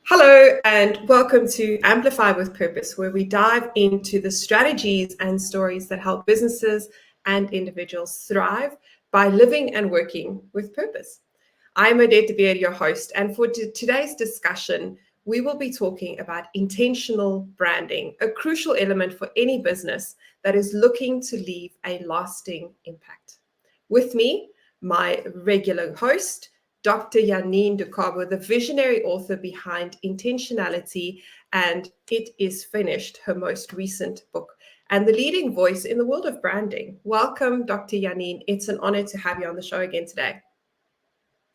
Hello, and welcome to Amplify with Purpose, where we dive into the strategies and stories that help businesses and individuals thrive by living and working with purpose. I'm Odette de Beer, your host, and for today's discussion, we will be talking about intentional branding, a crucial element for any business that is looking to leave a lasting impact. With me, my regular host, Dr. Janine Do Cabo, the visionary author behind Intentionality and It Is Finished, her most recent book, and the leading voice in the world of branding. Welcome, Dr. Janine. It's an honor to have you on the show again today.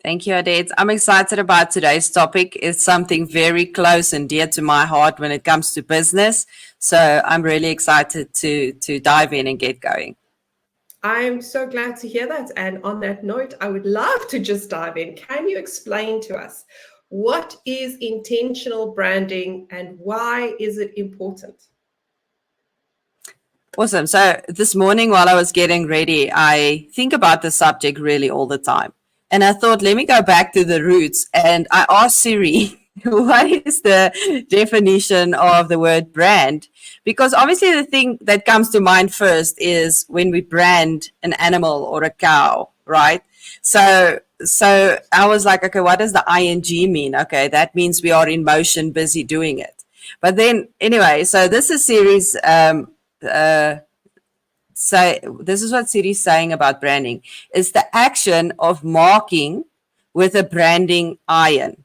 Thank you, Odette. I'm excited about today's topic. It's something very close and dear to my heart when it comes to business. So I'm really excited to dive in and get going. I'm so glad to hear that. And on that note, I would love to just dive in. Can you explain to us what is intentional branding and why is it important? Awesome. So this morning while I was getting ready, I think about the subject really all the time. And I thought, let me go back to the roots. And I asked Siri, what is the definition of the word brand? Because obviously the thing that comes to mind first is when we brand an animal or a cow, right? So I was like, okay, what does the ing mean? Okay, that means we are in motion, busy doing it. But then anyway, so this is Siri's this is what Siri's saying about branding. It's the action of marking with a branding iron.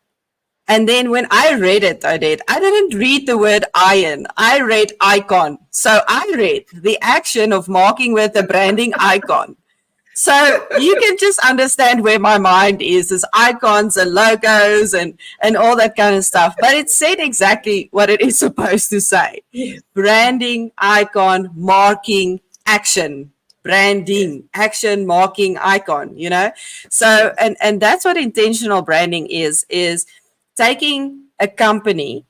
And then when I read it, I didn't read the word iron. I read icon. So I read the action of marking with a branding icon. So you can just understand where my mind is icons and logos and all that kind of stuff. But it said exactly what it is supposed to say. Yes. Branding, icon, marking, action. Branding, action, marking, icon, So, and that's what intentional branding is taking a company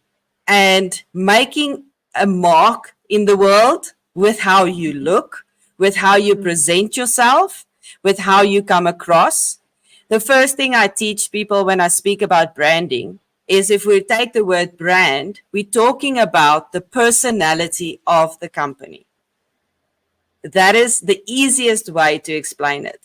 and making a mark in the world with how you look, with how you present yourself, with how you come across. The first thing I teach people when I speak about branding is if we take the word brand, we're talking about the personality of the company. That is the easiest way to explain it.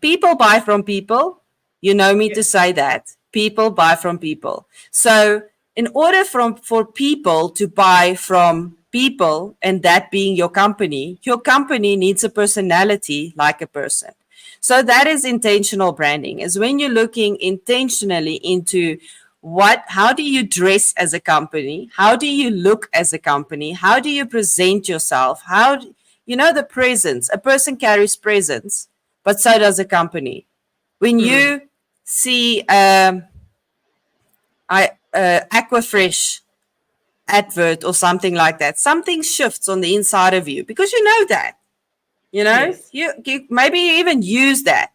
People buy from people. You know me to say that. People buy from people. So in order for people to buy from people, and that being your company needs a personality like a person. So that is intentional branding, is when you're looking intentionally into how do you dress as a company? How do you look as a company? How do you present yourself? The presence. A person carries presence, but so does a company. When you see Aquafresh advert or something like that, something shifts on the inside of you because you know that. Yes. You maybe you even use that.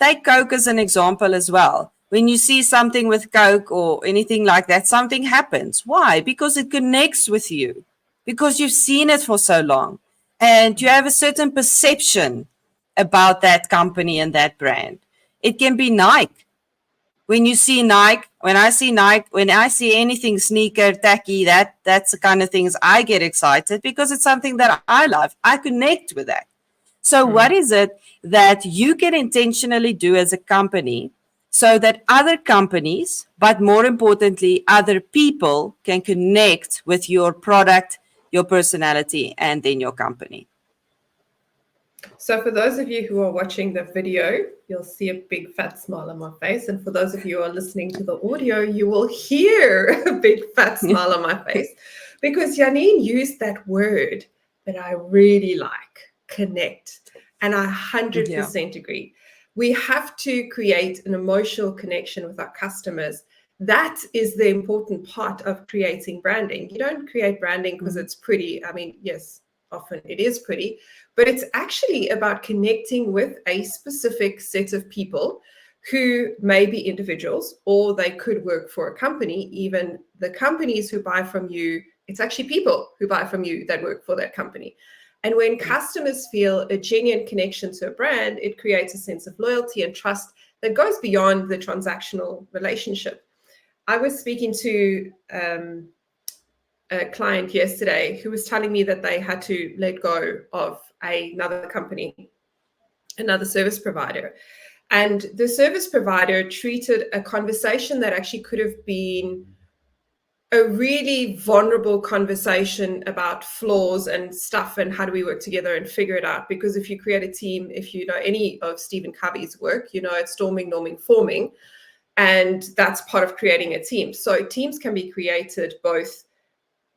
Take Coke as an example as well. When you see something with Coke or anything like that, something happens. Why? Because it connects with you, because you've seen it for so long and you have a certain perception about that company and that brand. It can be Nike. When you see Nike, when I see anything sneaker, tacky, that's the kind of things I get excited because it's something that I love. I connect with that. So what is it that you can intentionally do as a company so that other companies, but more importantly, other people can connect with your product, your personality, and then your company? So for those of you who are watching the video, you'll see a big fat smile on my face. And for those of you who are listening to the audio, you will hear a big fat smile on my face because Janine used that word that I really like, connect. And I 100% agree. We have to create an emotional connection with our customers. That is the important part of creating branding. You don't create branding because it's pretty. I mean, yes, often it is pretty, but it's actually about connecting with a specific set of people who may be individuals or they could work for a company. Even the companies who buy from you, it's actually people who buy from you that work for that company. And when customers feel a genuine connection to a brand, it creates a sense of loyalty and trust that goes beyond the transactional relationship. I was speaking to a client yesterday who was telling me that they had to let go of another company, another service provider. And the service provider treated a conversation that actually could have been a really vulnerable conversation about flaws and stuff and how do we work together and figure it out. Because if you create a team, if you know any of Stephen Covey's work, you know it's storming, norming, forming. And that's part of creating a team. So teams can be created both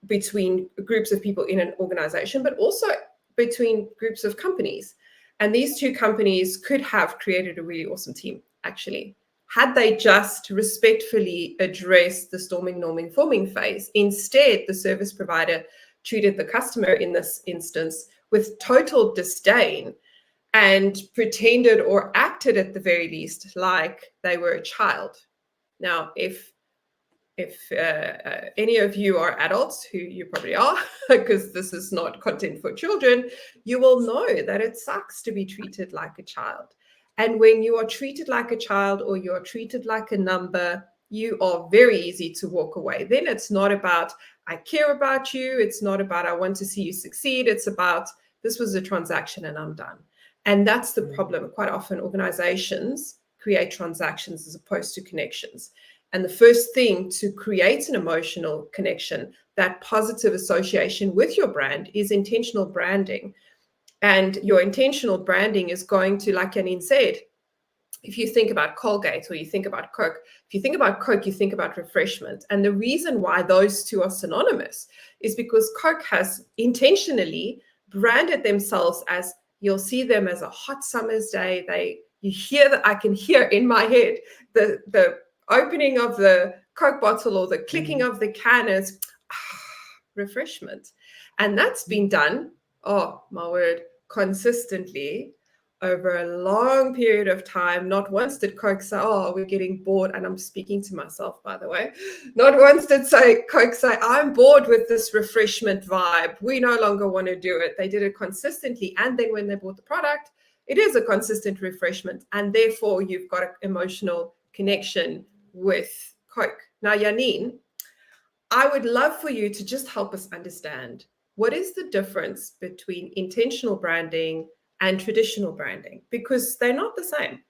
between groups of people in an organization, but also between groups of companies. And these two companies could have created a really awesome team, actually, had they just respectfully addressed the storming, norming, forming phase. Instead, the service provider treated the customer in this instance with total disdain and pretended or acted at the very least like they were a child. Now, if any of you are adults, who you probably are, because this is not content for children, you will know that it sucks to be treated like a child. And when you are treated like a child or you're treated like a number, you are very easy to walk away. Then it's not about, I care about you. It's not about, I want to see you succeed. It's about, this was a transaction and I'm done. And that's the problem. Quite often organizations create transactions as opposed to connections. And the first thing to create an emotional connection, that positive association with your brand, is intentional branding. And your intentional branding is going to, like Janine said, if you think about Colgate or you think about Coke, if you think about Coke, you think about refreshment. And the reason why those two are synonymous is because Coke has intentionally branded themselves as, you'll see them as a hot summer's day. You hear that, I can hear in my head the opening of the Coke bottle or the clicking of the can is refreshment. And that's been done, oh my word, consistently over a long period of time. Not once did Coke say, oh, we're getting bored. And I'm speaking to myself, by the way. Not once did Coke say, I'm bored with this refreshment vibe. We no longer want to do it. They did it consistently. And then when they bought the product, it is a consistent refreshment. And therefore, you've got an emotional connection with Coke. Now, Janine, I would love for you to just help us understand, what is the difference between intentional branding and traditional branding? Because they're not the same.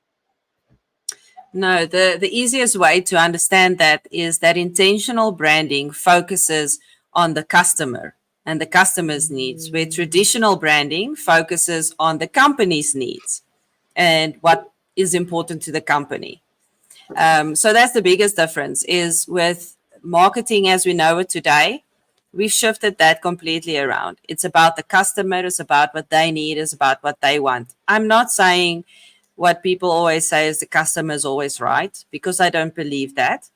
No, the easiest way to understand that is that intentional branding focuses on the customer and the customer's needs, where traditional branding focuses on the company's needs and what is important to the company. So that's the biggest difference, is with marketing as we know it today, we've shifted that completely around. It's about the customer, it's about what they need, it's about what they want. I'm not saying what people always say is the customer is always right, because I don't believe that.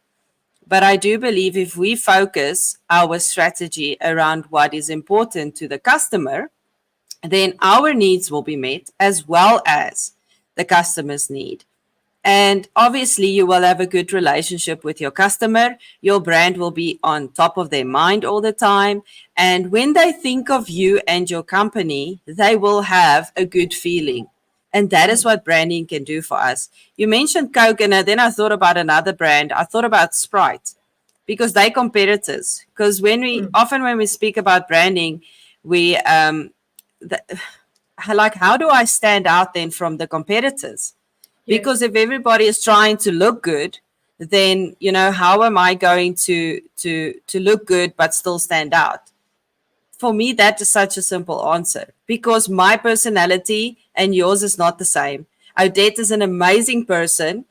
But I do believe if we focus our strategy around what is important to the customer, then our needs will be met as well as the customer's need. And obviously, you will have a good relationship with your customer. Your brand will be on top of their mind all the time. And when they think of you and your company, they will have a good feeling. And that is what branding can do for us. You mentioned Coke, and then I thought about another brand. I thought about Sprite, because they're competitors. Because when we speak about branding, we like, how do I stand out then from the competitors? Because if everybody is trying to look good, then, how am I going to look good but still stand out? For me, that is such a simple answer, because my personality and yours is not the same. Odette is an amazing person,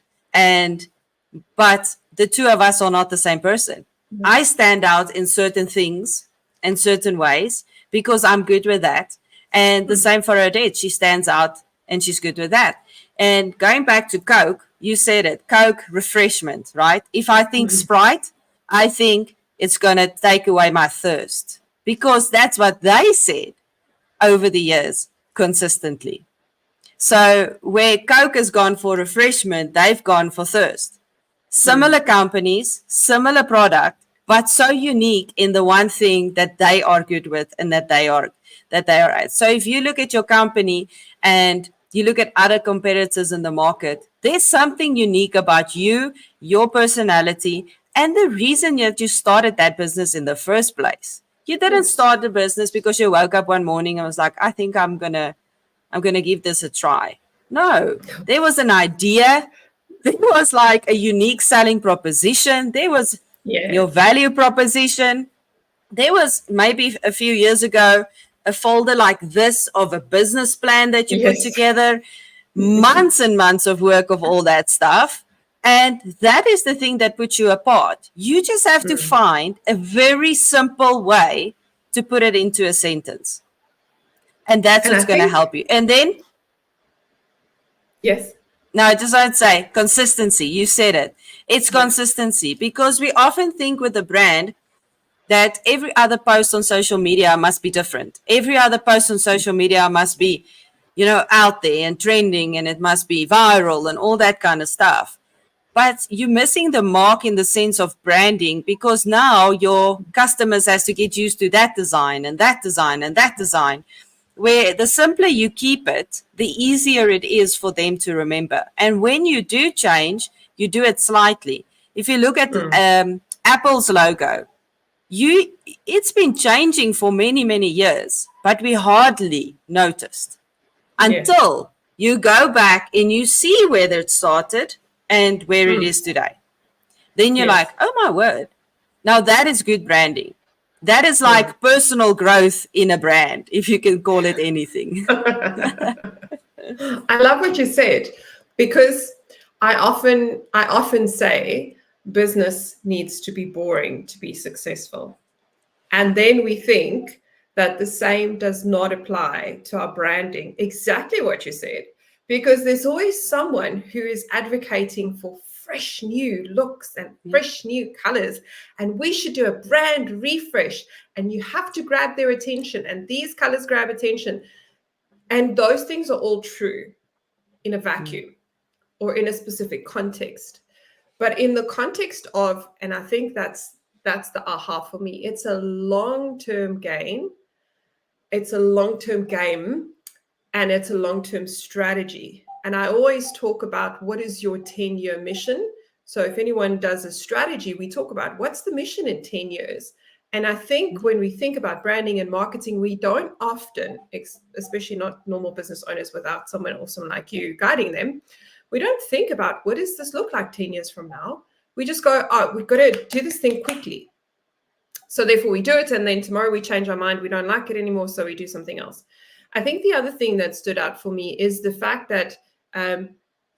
but the two of us are not the same person. I stand out in certain things and certain ways because I'm good with that. And the same for Odette. She stands out and she's good with that. And going back to Coke, you said it, Coke, refreshment, right? If I think Sprite, I think it's going to take away my thirst, because that's what they said over the years consistently. So where Coke has gone for refreshment, they've gone for thirst. Similar companies, similar product, but so unique in the one thing that they are good with and that they are at. So if you look at your company and you look at other competitors in the market, there's something unique about you, your personality, And the reason that you started that business in the first place, you didn't start the business because you woke up one morning and was like, I think I'm gonna give this a try. No, there was an idea. There was like a unique selling proposition. There was your Yes. value proposition. There was maybe a few years ago a folder like this of a business plan that you put Yes. together, months and months of work of all that stuff. And that is the thing that puts you apart. You just have to find a very simple way to put it into a sentence. And that's And I what's going to think, help you. And then, yes. now I just want to say consistency. You said it. It's consistency, because we often think with a brand that every other post on social media must be different. Every other post on social media must be, out there and trending, and it must be viral and all that kind of stuff. But you're missing the mark in the sense of branding, because now your customers has to get used to that design and that design and that design, where the simpler you keep it, the easier it is for them to remember. And when you do change, you do it slightly. If you look at Apple's logo, it's been changing for many, many years, but we hardly noticed until you go back and you see where it started and where it is today. Then you're like, oh my word. Now that is good branding. That is like personal growth in a brand, if you can call it anything. I love what you said, because I often say business needs to be boring to be successful. And then we think that the same does not apply to our branding. Exactly what you said, because there's always someone who is advocating for fresh new looks and fresh new colors, and we should do a brand refresh, and you have to grab their attention, and these colors grab attention. And those things are all true in a vacuum or in a specific context. But in the context of, and I think that's the aha for me, it's a long-term game. It's a long-term game, and it's a long-term strategy. And I always talk about, what is your 10-year mission? So if anyone does a strategy, we talk about what's the mission in 10 years. And I think when we think about branding and marketing, we don't often, especially not normal business owners without someone awesome like you guiding them, we don't think about, what does this look like 10 years from now? We just go, oh, we've got to do this thing quickly. So therefore we do it, and then tomorrow we change our mind, we don't like it anymore, so we do something else. I think the other thing that stood out for me is the fact that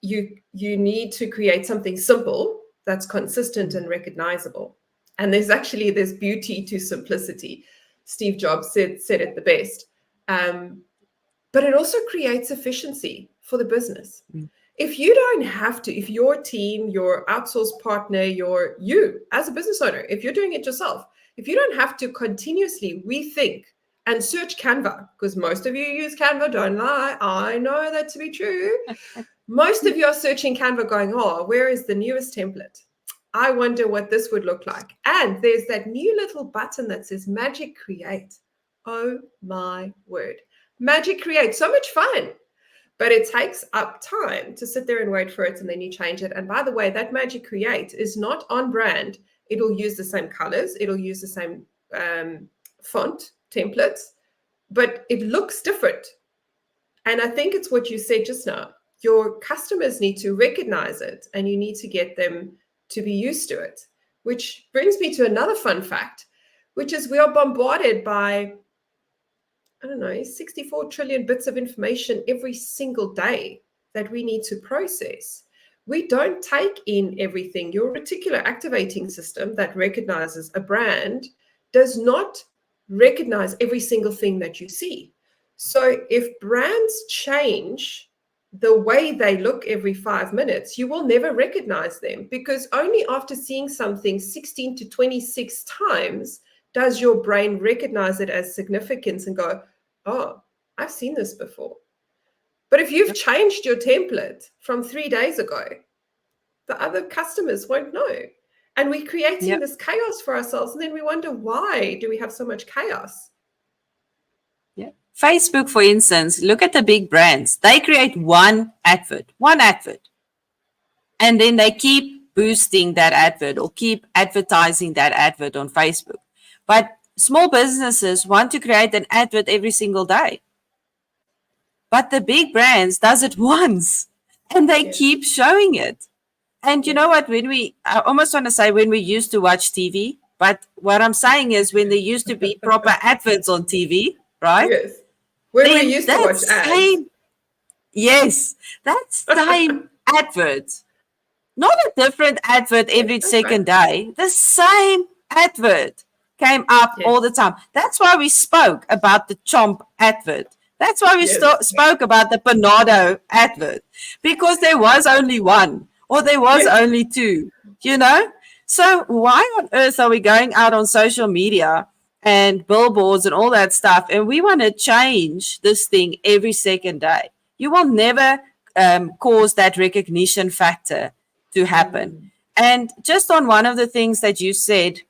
you need to create something simple that's consistent and recognizable. And there's beauty to simplicity. Steve Jobs said it the best. But it also creates efficiency for the business. If you don't have to, if your team, your outsourced partner, you as a business owner, if you're doing it yourself, if you don't have to continuously rethink and search Canva, because most of you use Canva, don't lie, I know that to be true. Most of you are searching Canva going, oh, where is the newest template? I wonder what this would look like. And there's that new little button that says Magic Create. Oh my word. Magic Create, so much fun. But it takes up time to sit there and wait for it, and then you change it. And by the way, that Magic Create is not on brand. It'll use the same colors. It'll use the same font templates, but it looks different. And I think it's what you said just now. Your customers need to recognize it, and you need to get them to be used to it, which brings me to another fun fact, which is we are bombarded by, 64 trillion bits of information every single day that we need to process. We don't take in everything. Your reticular activating system that recognizes a brand does not recognize every single thing that you see. So if brands change the way they look every 5 minutes, you will never recognize them, because only after seeing something 16 to 26 times does your brain recognize it as significance and go, oh, I've seen this before. But if you've changed your template from 3 days ago, the other customers won't know. And we're creating this chaos for ourselves. And then we wonder, why do we have so much chaos? Yeah. Facebook, for instance, look at the big brands. They create one advert, and then they keep boosting that advert or keep advertising that advert on Facebook. But small businesses want to create an advert every single day. But the big brands does it once and they Yes. keep showing it. And you Yes. know what, I almost want to say when we used to watch TV, but what I'm saying is when there used to be proper adverts on TV, right? Yes. When we Then used to that watch ads. same, yes, that same advert, not a different advert Yes, every that's right. second day, the same advert came up Yes. all the time. That's why we spoke about the Chomp advert. That's why we Yes. spoke about the Panado advert, because there was only one or there was Yes. only two, you know? So why on earth are we going out on social media and billboards and all that stuff, and we want to change this thing every second day? You will never cause that recognition factor to happen. And just on one of the things that you said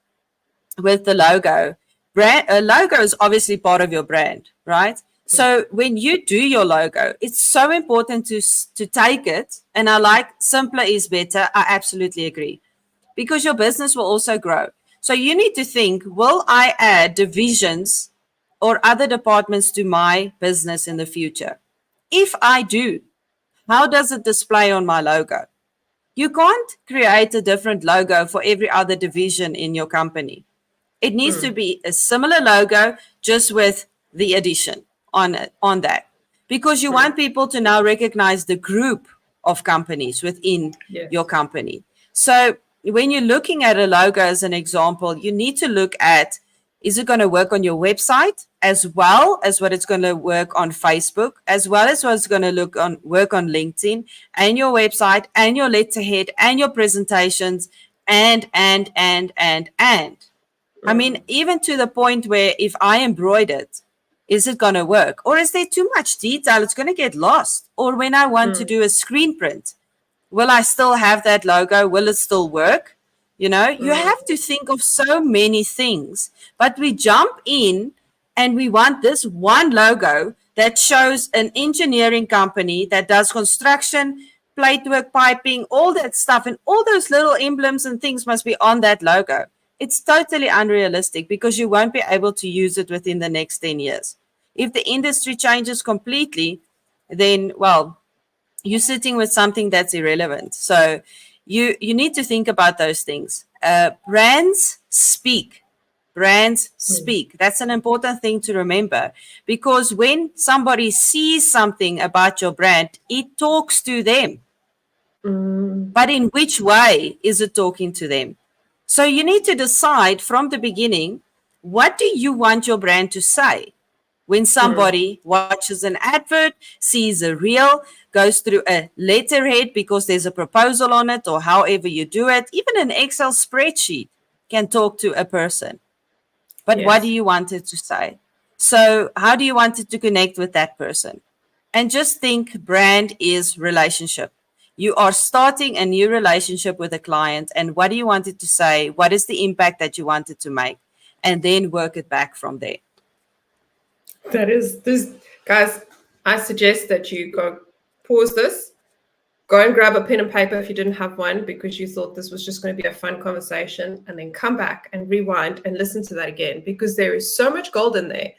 with the logo, a logo is obviously part of your brand, right? So when you do your logo, it's so important to take it. And I like simpler is better. I absolutely agree, because your business will also grow. So you need to think, will I add divisions or other departments to my business in the future? If I do, how does it display on my logo? You can't create a different logo for every other division in your company. It needs to be a similar logo, just with the addition on it, on that, because you want people to now recognize the group of companies within your Yes. company. So when you're looking at a logo as an example, you need to look at, is it going to work on your website as well as what it's going to work on Facebook, as well as what's going to work on LinkedIn and your website and your letterhead and your presentations and. I mean, even to the point where if I embroider it, is it going to work? Or is there too much detail? It's going to get lost. Or when I want to do a screen print, will I still have that logo? Will it still work? You know, you have to think of so many things, but we jump in and we want this one logo that shows an engineering company that does construction, plate work, piping, all that stuff, and all those little emblems and things must be on that logo. It's totally unrealistic, because you won't be able to use it within the next 10 years. If the industry changes completely, then, well, you're sitting with something that's irrelevant. So you need to think about those things. Brands speak. Brands speak. That's an important thing to remember, because when somebody sees something about your brand, it talks to them. But in which way is it talking to them? So you need to decide from the beginning, what do you want your brand to say? When somebody watches an advert, sees a reel, goes through a letterhead because there's a proposal on it, or however you do it, even an Excel spreadsheet can talk to a person. But what do Yes. you want it to say? So how do you want it to connect with that person? And just think, brand is relationship. You are starting a new relationship with a client, and what do you want it to say? What is the impact that you want it to make? And then work it back from there. That is this, guys. I suggest that you go pause this, go and grab a pen and paper if you didn't have one, because you thought this was just going to be a fun conversation, and then come back and rewind and listen to that again, because there is so much gold in there.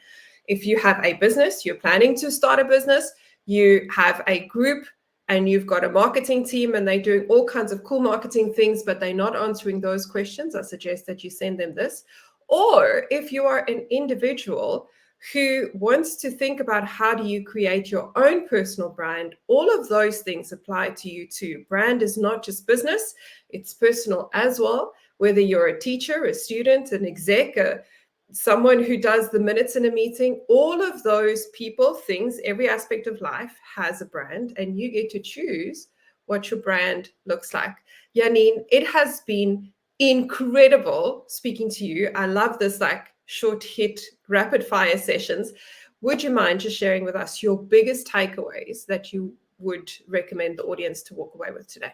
If you have a business, you're planning to start a business, you have a group and you've got a marketing team and they're doing all kinds of cool marketing things, but they're not answering those questions, I suggest that you send them this. Or if you are an individual who wants to think about how do you create your own personal brand, all of those things apply to you too. Brand is not just business, it's personal as well. Whether you're a teacher, a student, an exec, someone who does the minutes in a meeting, all of those people, things, every aspect of life has a brand, and you get to choose what your brand looks like. Janine, it has been incredible speaking to you. I love this like short hit rapid fire sessions. Would you mind just sharing with us your biggest takeaways that you would recommend the audience to walk away with today?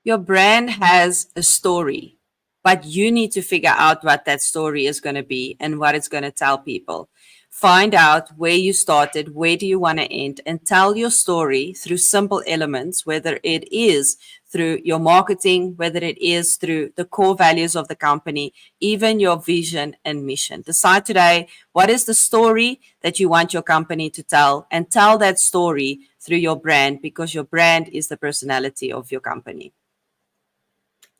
Your brand has a story, but you need to figure out what that story is going to be and what it's going to tell people. Find out where you started, where do you want to end, and tell your story through simple elements, whether it is through your marketing, whether it is through the core values of the company, even your vision and mission. Decide today, what is the story that you want your company to tell, and tell that story through your brand, because your brand is the personality of your company.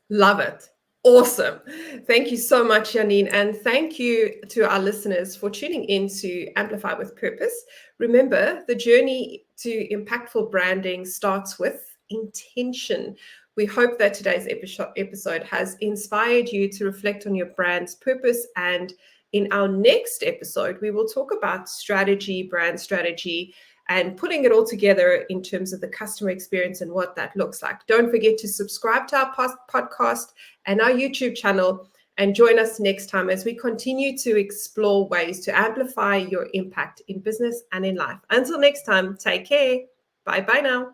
Love it. Awesome. Thank you so much, Janine. And thank you to our listeners for tuning in to Amplify with Purpose. Remember, the journey to impactful branding starts with intention. We hope that today's episode has inspired you to reflect on your brand's purpose. And in our next episode, we will talk about strategy, brand strategy, and putting it all together in terms of the customer experience and what that looks like. Don't forget to subscribe to our podcast and our YouTube channel, and join us next time as we continue to explore ways to amplify your impact in business and in life. Until next time, take care. Bye now.